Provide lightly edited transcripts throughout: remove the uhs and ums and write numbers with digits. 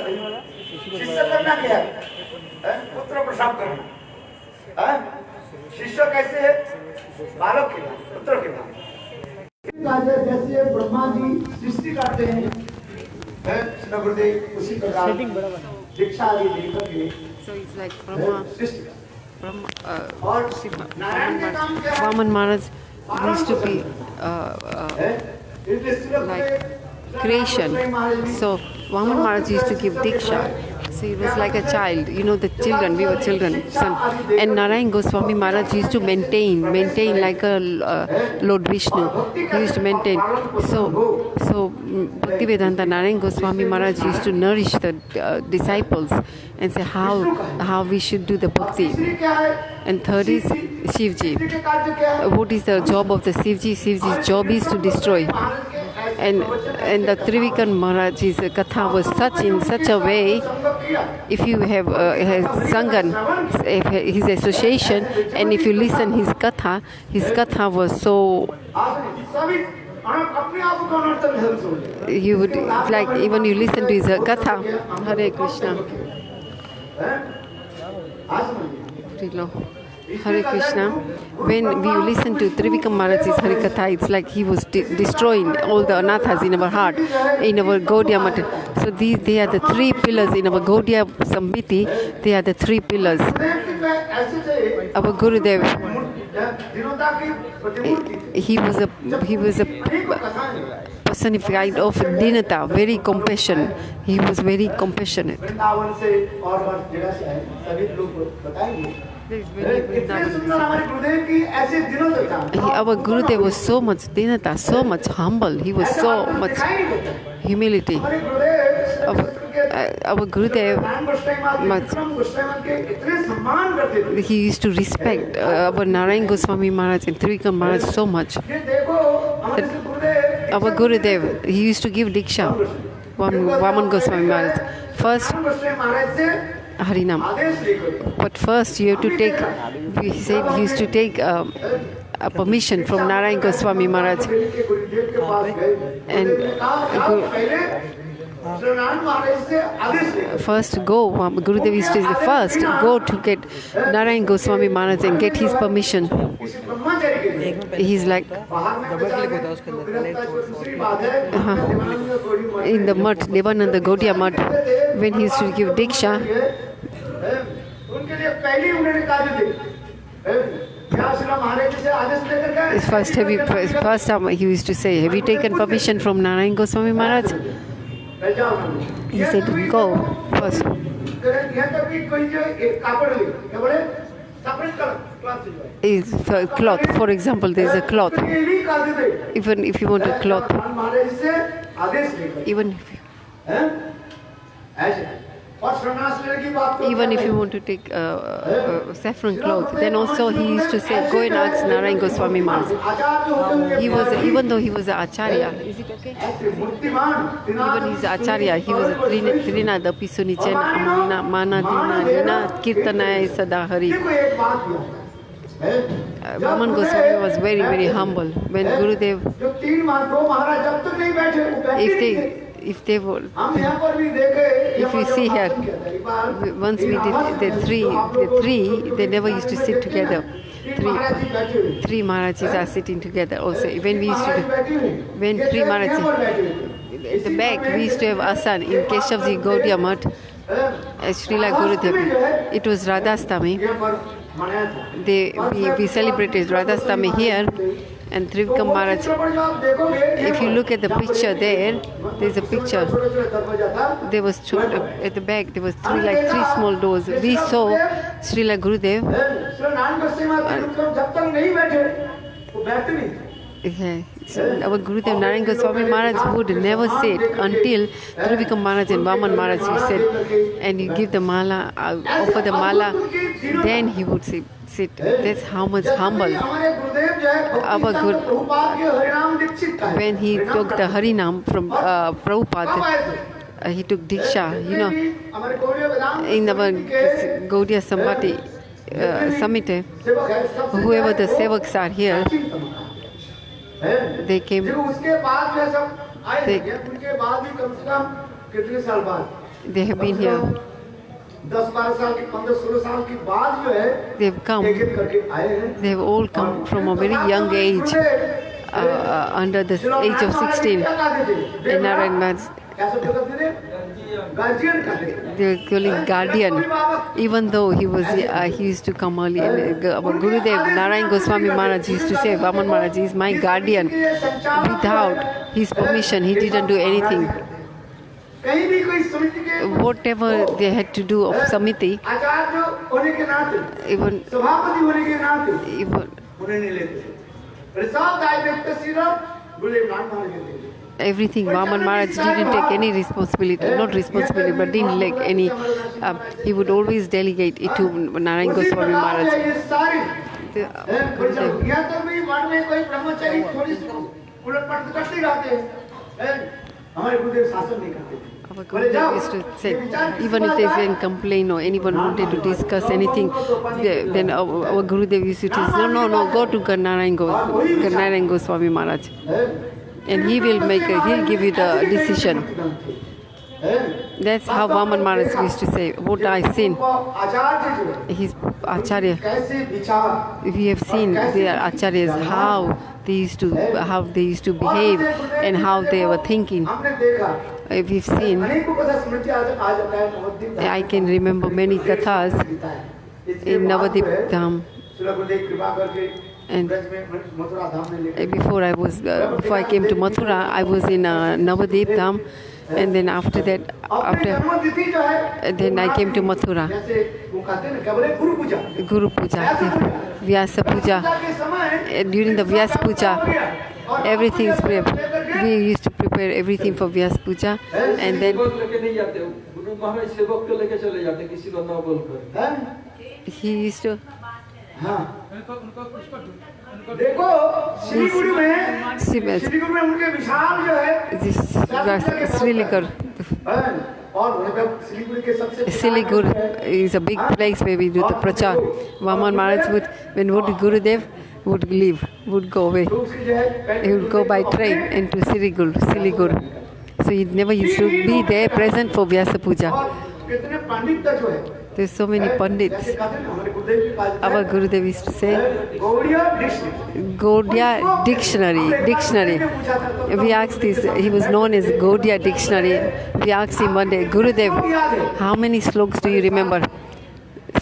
शिष्य करना क्या है? पुत्र प्रसाद करना। शिष्य कैसे है? बालक के नाम, पुत्र के नाम। जैसे ब्रह्मा जी सृष्टि करते हैं, गुरुदेव उसी प्रकार दीक्षा आदि लेकर के। So it's like Brahma और Vamana Maharaj used to be like creation. So Vamana Maharaj used to give Diksha. So he was like a child, you know, the children, we were children. Son. And Narayana Gosvami Maharaj used to maintain like a Lord Vishnu. He used to maintain. So Bhakti Vedanta, Narayana Gosvami Maharaj used to nourish the disciples and say how we should do the bhakti. And third is Shivji. What is the job of the Shivji? Shivji's job is to destroy. And the Trivikrama Maharaj's katha was in such a way, if you have Sangan, his association, and if you listen his katha was so, you would like, even you listen to his katha, Hare Krishna. Hare Krishna. When we listen to Trivikrama Maharaj's Harikatha, it's like he was destroying all the anathas in our heart, in our Gaudiya Mata. So they are the three pillars in our Gaudiya Samiti. They are the three pillars. Our Gurudev, he was a personified of Dinata, very compassion. He was very compassionate. Our Gurudev was so much Dinata, so much humble. He was so much humility. Our Gurudev, he used to respect our Narayana Gosvami Maharaj and Trivikrama Maharaj so much. Our Gurudev, he used to give Diksha, Vamana Gosvami Maharaj. First, Harinam. But first you have to take, he said he used to take a permission from Narayana Gosvami Maharaj. And first go, Gurudev used to say first go to get Narayana Gosvami Maharaj and get his permission. He's like in the mud, Devananda Gaudiya mud, when he used to give Diksha, first time he used to say, have you taken permission from Narayana Goswami Maharaj? He said, go first. Is cloth, for example, there is a cloth. Even if you want a cloth, even if you want to take saffron cloth, then also he used to say, go and ask Narayana Goswami Maharaj. He was, even though he was an acharya, is it okay? Even he's an acharya, he was a Trina Dapi Sunichena Mana Dina Nina Kirtanaya Sadahari. Vamana Goswami was very, very humble. When Gurudev, if you see here, once we did the three, they never used to sit together. Three Maharajas are sitting together also. When we used to when three Maharajas, at the back we used to have Asan in Keshavji Gaudiya Math, Srila Gurudev. It was Radhastami. We celebrated Radhastami here. And Trivikrama Maharaj, if you look at the picture there is a picture. There was at the back, there was three small doors. We saw Srila Gurudev. So our Gurudev Narayana Goswami Maharaj would never sit until Trivikrama Maharaj and Vamana Maharaj, he said, and you give the mala, offer the mala, then he would sit. That's how much humble. Our Guru, when he took the Harinam from Prabhupada, he took Diksha, you know, in our Gaudiya Samiti, whoever the Sevaks are here, they came. They have been here. 10-12 साल की 15-16 साल की बाद जो है They have come. एक-एक करके आए हैं They have all come from a very young age, under the age of 16. And Narayana Maharaj, कैसे करते थे गार्जियन करते they were calling guardian. Even though he used to come early. And, our Gurudev Narayana Gosvami Maharaja used to say, Vamana Maharaja is my guardian. Without his permission, he didn't do anything. कहीं भी कोई समिति के Whatever they had to do of Samiti, आचार्य होने के नाते even सभापति होने के नाते उन्हें नहीं लेते थे सब दायित्व श्रीराम गुरुदेव नारायण महाराज के थे everything Vamana Maharaj didn't take any responsibility, not responsibility, but didn't like any. He would always delegate it to Narayana Goswami Maharaj. यहाँ तक भी वन में कोई ब्रह्मचारी थोड़ी सी उलट-पलट करते रहते हैं हमारे गुरुदेव शासन नहीं करते Our Gurudev used to say, even if there's any complaint or anyone wanted to discuss anything, then our Gurudev used to say, no, go to Narayana Goswami Maharaj. And he'll give you the decision. That's how Vamana Maharaj used to say, what I seen. His Acharya. We have seen their Acharyas, how they used to behave and how they were thinking. We've seen. I can remember many kathas in Nabadwip Dham. And before I came to Mathura, I was in Nabadwip Dham, and then after that, then I came to Mathura. Guru Puja, Vyasa Puja. During the Vyasa Puja, everything is prepared. We used to prepare everything for Vyasa Puja, and then he used to. देखो सिलीगुड़ी में उनके विशाल जो है Sriligur. और मतलब सिलीगुड़ी के सबसे Sriligur is a big place where we do the prachar. Vamana Maharaj when Gurudev would go away. He would go by train into Sriligur. So he never used to be there present for Vyasa Puja. There's so many pandits. Our Gurudev used to say, Gaudiya Dictionary. We asked this, he was known as Gaudiya Dictionary. We asked him one day, Gurudev, how many sloks do you remember?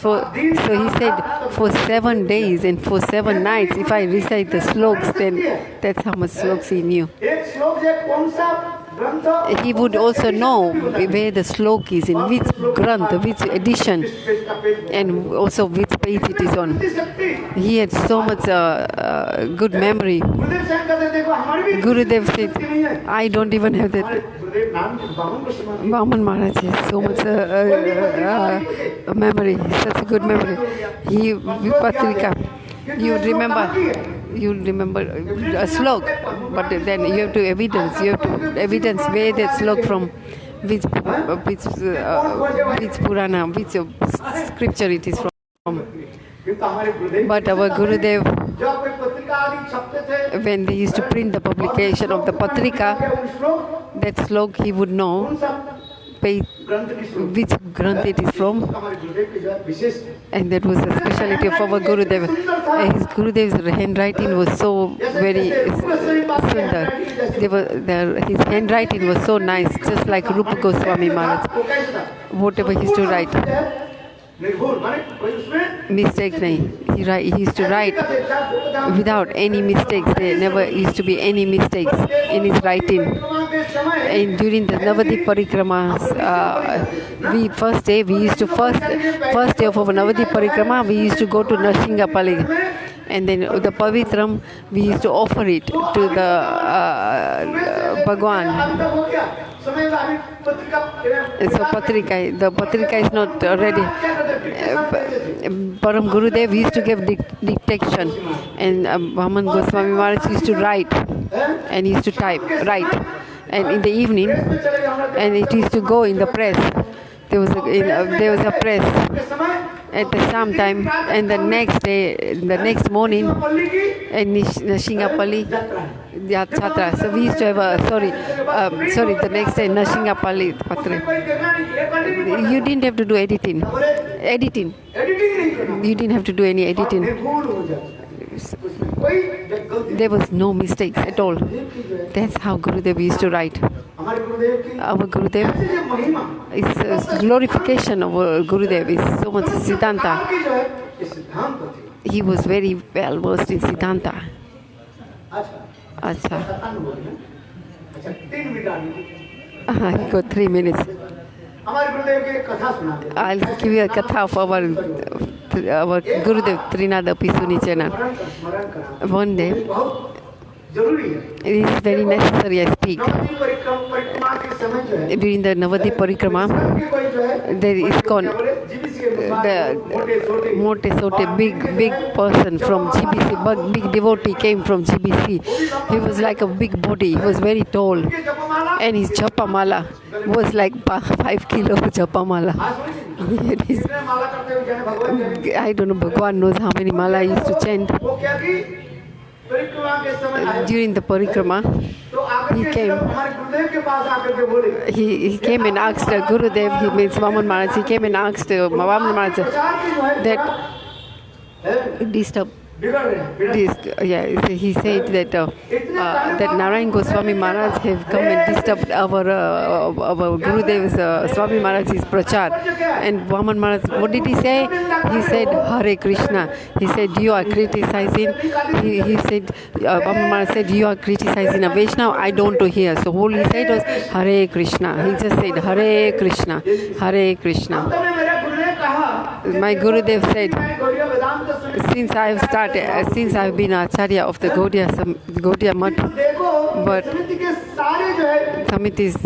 So he said, for 7 days and for 7 nights, if I recite the sloks, then that's how much sloks he knew. He would also know where the slok is, in which granth, which edition, and also which page it is on. He had so much good memory. Gurudev said, I don't even have that. Vamana Maharaj has so much memory, such a good memory. He, Patrika, you remember a slok, but then you have to evidence where that slok from, which Purana, which scripture it is from. But our Gurudev, when they used to print the publication of the Patrika, that slok he would know which granth it is from, and that was the speciality of our Gurudev. His Gurudev's handwriting was so very sundar. His handwriting was so nice, just like Rupa Goswami Maharaj. Whatever he used to write, mistakes nahi. He used to write without any mistakes. There never used to be any mistakes in his writing. And during the Navadvip Parikramas, first day of our Navadvip Parikrama, we used to go to Narsingapalli. And then the Pavitram, we used to offer it to the Bhagwan. So the Patrika is not ready. Param Gurudev used to give dictation, and Vamana Goswami Maharaj used to write, and he used to write. And in the evening, and it used to go in the press. there was a press at the same time, and the next morning, in Nashingapalli Yatra. So we used to have the next day Nashingapalli Patre. You didn't have to do editing. You didn't have to do any editing. There was no mistakes at all. That's how Gurudev used to write. Our Gurudev is glorification of Gurudev is so much Siddhanta. He was very well versed in Siddhanta. Acha. He got 3 minutes. I'll give you a katha of our Gurudev Trinadapi Suni channel. One day, it is very necessary I speak. During the Nabadwip Parikrama, there is gone the Mote big person from GBC, but big devotee came from GBC. He was like a big body. He was very tall, and his japa mala was like 5 kilo japa mala. I don't know, Bhagwan knows how many mala he used to chant. During the parikrama, he came and asked Gurudev, he means Vamana Maharaja, he came and asked Vamana Maharaja that he said that Narayana Gosvami Maharaja have come and disturbed our Gurudev's Swami Maharaj's prachar. And Vamana Maharaj, what did he say? He said Hare Krishna. He said you are criticizing. He said Vamana Maharaj said you are criticizing a Vaishnava. I don't to hear. So all he said was Hare Krishna. He just said Hare Krishna, Hare Krishna. My Gurudev said, since I've been Acharya of the Gaudiya Math, but committees,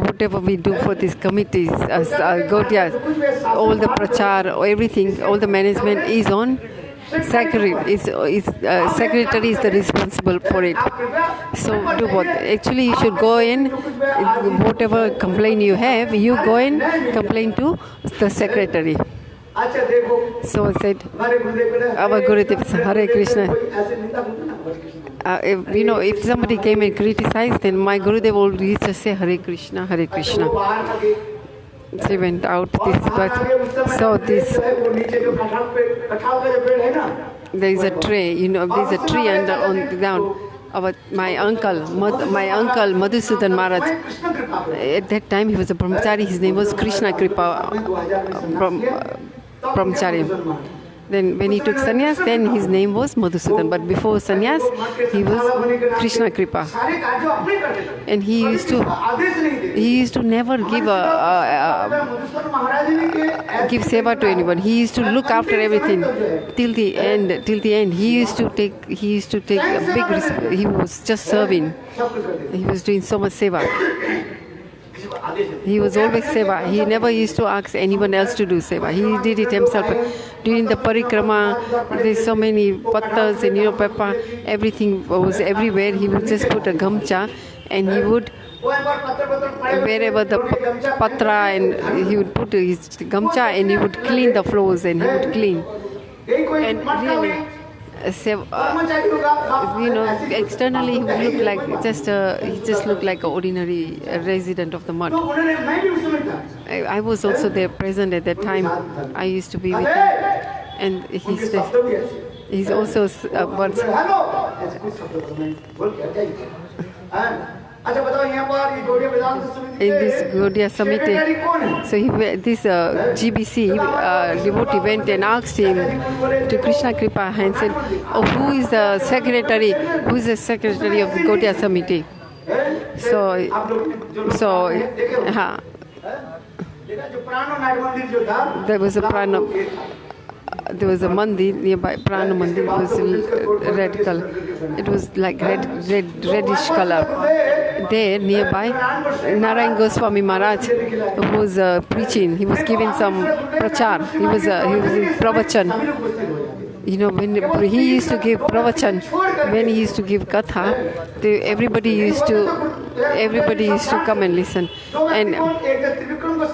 whatever we do for these committees, Gaudiya, all the prachar, everything, all the management is on secretary. Secretary is the responsible for it. So do what? Actually, you should go in, whatever complaint you have, you go and complain to the secretary. So I said, our Gurudev, Hare Krishna. If somebody came and criticized, then my Gurudev would just say Hare Krishna, Hare Krishna. She went out there is a tray, there's a tree on the ground. My uncle Madhusudan Maharaj, at that time he was a brahmachari, his name was Krishna Kripa brahmachari. Then when he took sannyas, then his name was Madhusudan. But before sannyas, he was Krishna Kripa. And he used to never give give seva to anyone. He used to look after everything till the end. He used to take a big risk. He was just serving. He was doing so much seva. He was always seva. He never used to ask anyone else to do seva. He did it himself. During the parikrama, there's so many pattas and pepper, everything was everywhere. He would just put a gamcha and he would, wherever the patra, and he would put his gamcha and he would clean the floors and he would clean. And really, externally he would look like he just looked like an ordinary resident of the mud. I was also there present at that time. I used to be with him, and he's also once. In this Gaudiya Samiti, so this GBC devotee went and asked him to Krishna Kripa and said, who is the secretary? Who is the secretary of the Gaudiya Samiti? There was a mandir nearby, Prana Mandir. It was red color. It was like reddish color. There nearby, Narayana Gosvami Maharaja was preaching. He was giving some prachar. He was in pravachan. When he used to give pravachan, when he used to give katha, everybody used to come and listen. And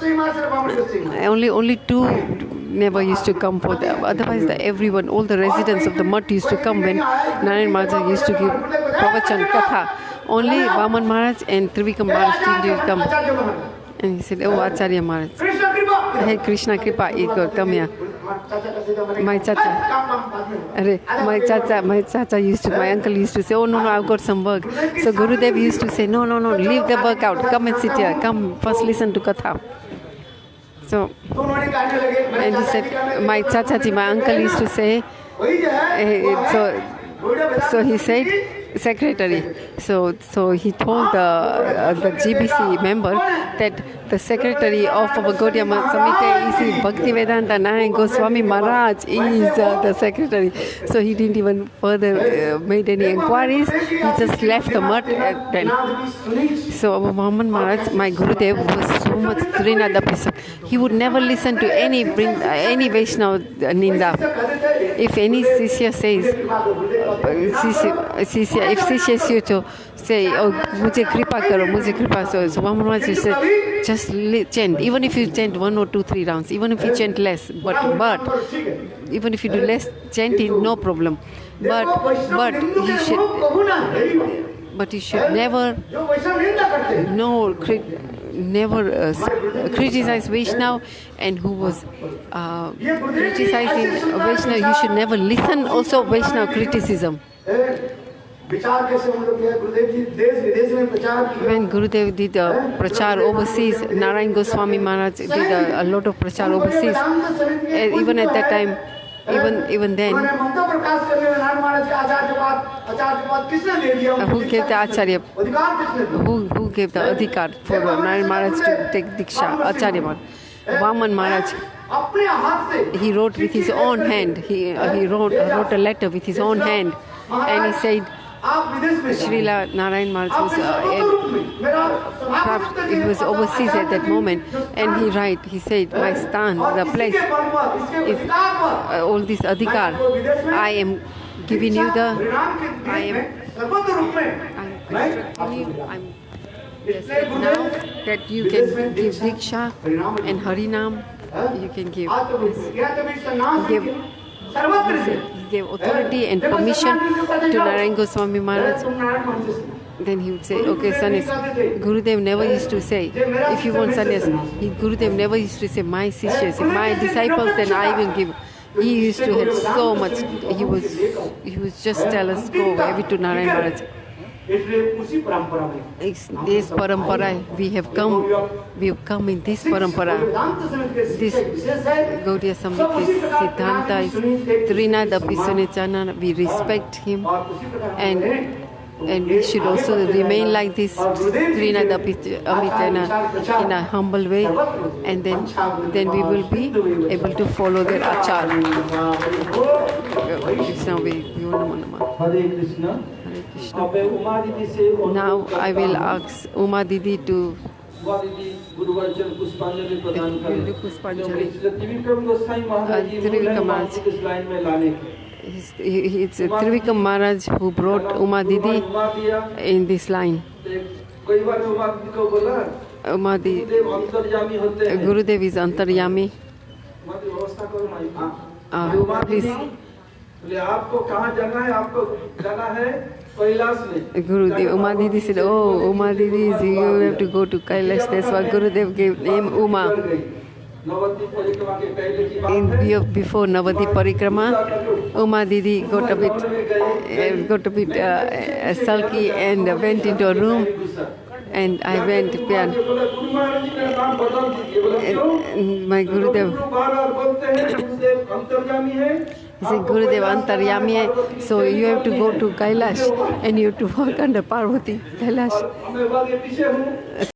Goswami Maharaja, only two never used to come for them. Otherwise, everyone, all the residents of the mutt used to come when Narayana Maharaja used to give pravachan katha. Only Vamana Maharaj and Trivikrama Maharaj didn't come. And he said, "Oh, Acharya Maharaj, hey Krishna Kripa, come here." My chacha used to, my uncle used to say, "Oh no, I've got some work." So Gurudev used to say, "No, leave the work out. Come and sit here. Come first listen to katha." So, and he said, my chachaji, my uncle used to say, so he said, secretary. So he told the GBC member that the secretary of our Gaudiya Samiti is Bhakti Vedanta Narayana Gosvami Maharaja is the secretary. So he didn't even further made any inquiries. He just left the mutt then. So our Vamana Maharaj, my Gurudev, was so much Trinadapisam. He would never listen to any Vaishnava Ninda. If any Sishya says, if Sishya used to say, "Oh, mujhe kripa karo, mujhe kripa," so Vamana Maharaj said, just chant. Even if you chant 1 or 2, 3 rounds, even if you chant less, but even if you do less chanting, no problem. But you should never criticize Vaishnava, and who was criticizing Vaishnava, you should never listen also Vaishnava criticism. When Gurudev did prachar overseas, Narayana Gosvami Maharaj did a lot of prachar overseas. Even at that time, even then, who gave the Acharya? Who gave the adhikar for Narayana Maharaj to take Diksha? Acharya Maharaj. Vamana Maharaj, he wrote with his own hand. He wrote a letter with his own hand, and he said, Srila Narayana Maharaj was overseas at that moment, and he said, my stan, the place, is all this adhikar, I am giving you now that you can give Diksha and Harinam, you can give. He gave authority and permission to Narayana Gosvami Maharaj. Then he would say, okay, sannyas. Gurudev never used to say, if you want sannyas, Gurudev never used to say, my sishyas, my disciples, then I will give. He used to have so much. He was just tell us, go away to Narayana Maharaj. This parampara, we have come in this parampara. This Gaudiya Samiti Siddhanta is Trinadapi Sunechana. We respect him, and we should also remain like this Trinadapi Amitana in a humble way, and then we will be able to follow their achar. Hare Krishna. Now I will ask Uma Didi to Trivikrama Maharaj. It's Trivikrama Maharaj who brought Uma Didi in this line. Uma Didi, Gurudev is Antaryami. Please. Gurudev, Uma Didi said, oh, Uma Didi, you have to go to Kailash. That's why Gurudev gave name Uma. Before Nabadwip Parikrama, Uma Didi got a bit sulky and went into a room. And I went, and my Gurudev, he said, Gurudev Antaryami hai, so you have to go to Kailash and you have to walk under Parvati, Kailash.